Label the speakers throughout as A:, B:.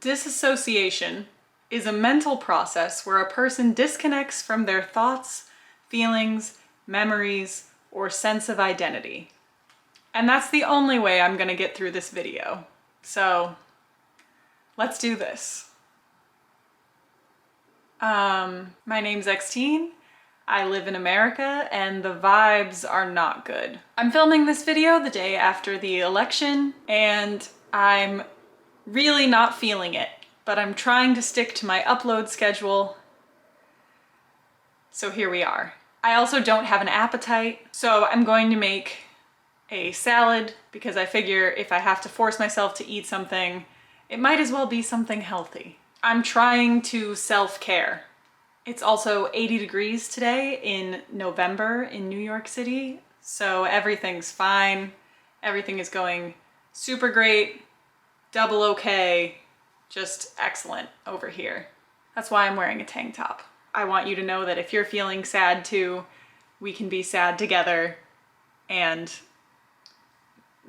A: Dissociation is a mental process where a person disconnects from their thoughts, feelings, memories, or sense of identity. And that's the only way I'm gonna get through this video. So let's do this. My name's Xtine. I live in America and the vibes are not good. I'm filming this video the day after the election and I'm really not feeling it, but I'm trying to stick to my upload schedule. So here we are. I also don't have an appetite, so I'm going to make a salad because I figure if I have to force myself to eat something, it might as well be something healthy. I'm trying to self-care. It's also 80 degrees today in November in New York City, so everything's fine. Everything is going super great, double okay, just excellent over here. That's why I'm wearing a tank top. I want you to know that if you're feeling sad too, we can be sad together and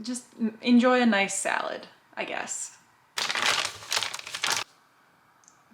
A: just enjoy a nice salad, I guess.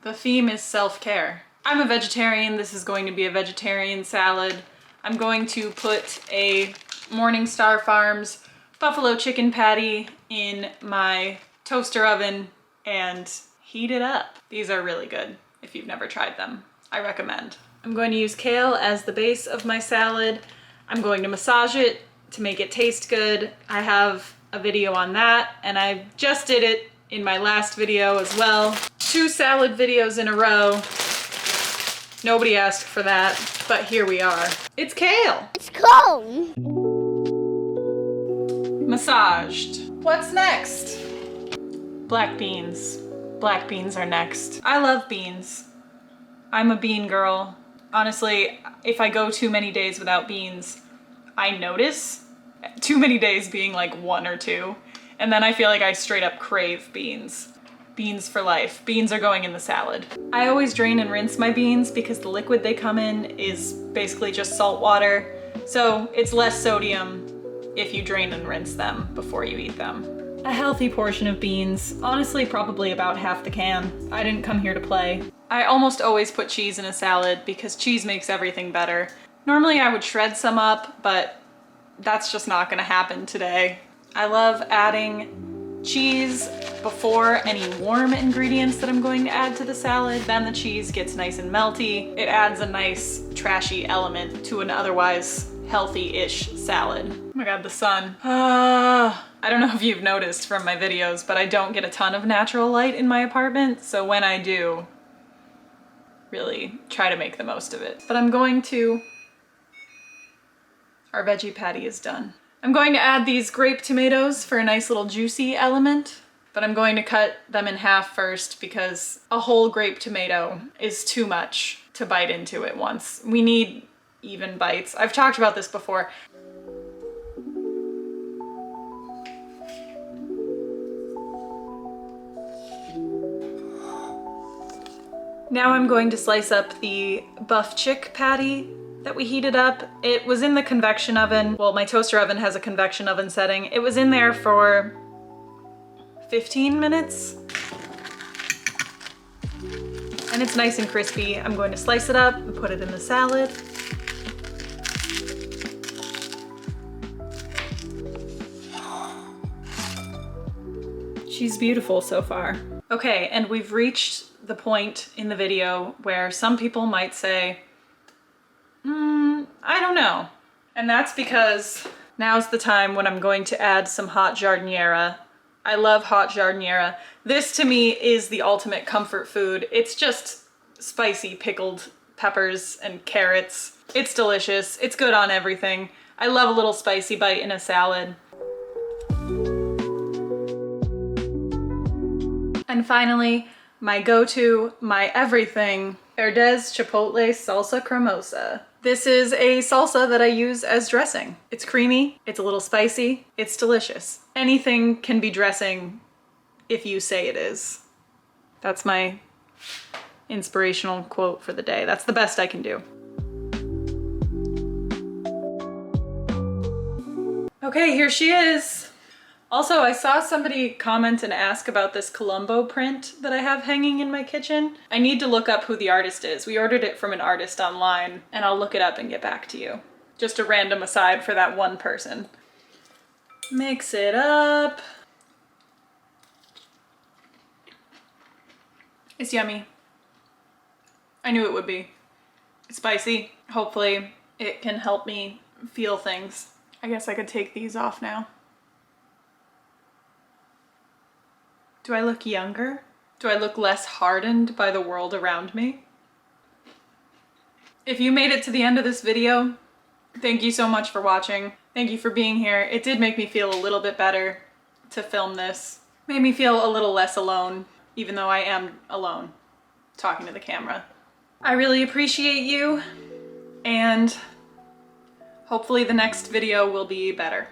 A: The theme is self-care. I'm a vegetarian. This is going to be a vegetarian salad. I'm going to put a Morningstar Farms buffalo chicken patty in my toaster oven and heat it up. These are really good if you've never tried them. I recommend. I'm going to use kale as the base of my salad. I'm going to massage it to make it taste good. I have a video on that and I just did it in my last video as well. 2 salad videos in a row. Nobody asked for that, but here we are. It's kale.
B: It's cold.
A: Massaged. What's next? Black beans. Black beans are next. I love beans. I'm a bean girl. Honestly, if I go too many days without beans, I notice. Too many days being like 1 or 2. And then I feel like I straight up crave beans. Beans for life. Beans are going in the salad. I always drain and rinse my beans because the liquid they come in is basically just salt water. So it's less sodium if you drain and rinse them before you eat them. A healthy portion of beans, honestly probably about half the can. I didn't come here to play. I almost always put cheese in a salad because cheese makes everything better. Normally I would shred some up, but that's just not gonna happen today. I love adding cheese before any warm ingredients that I'm going to add to the salad. Then the cheese gets nice and melty. It adds a nice trashy element to an otherwise healthy-ish salad. Oh my god, the sun. I don't know if you've noticed from my videos, but I don't get a ton of natural light in my apartment, so when I do, really try to make the most of it. But I'm going to... Our veggie patty is done. I'm going to add these grape tomatoes for a nice little juicy element, but I'm going to cut them in half first because a whole grape tomato is too much to bite into at once. We need even bites. I've talked about this before. Now I'm going to slice up the buff chick patty that we heated up. It was in the convection oven. Well, my toaster oven has a convection oven setting. It was in there for 15 minutes. And it's nice and crispy. I'm going to slice it up and put it in the salad. She's beautiful so far. Okay, and we've reached the point in the video where some people might say, I don't know. And that's because now's the time when I'm going to add some hot giardiniera. I love hot giardiniera. This to me is the ultimate comfort food. It's just spicy pickled peppers and carrots. It's delicious. It's good on everything. I love a little spicy bite in a salad. And finally, my go-to, my everything, Herdez Chipotle Salsa Cremosa. This is a salsa that I use as dressing. It's creamy, it's a little spicy, it's delicious. Anything can be dressing if you say it is. That's my inspirational quote for the day. That's the best I can do. Okay, here she is. Also, I saw somebody comment and ask about this Columbo print that I have hanging in my kitchen. I need to look up who the artist is. We ordered it from an artist online, and I'll look it up and get back to you. Just a random aside for that one person. Mix it up. It's yummy. I knew it would be. It's spicy. Hopefully it can help me feel things. I guess I could take these off now. Do I look younger? Do I look less hardened by the world around me? If you made it to the end of this video, thank you so much for watching. Thank you for being here. It did make me feel a little bit better to film this. Made me feel a little less alone, even though I am alone talking to the camera. I really appreciate you, and hopefully the next video will be better.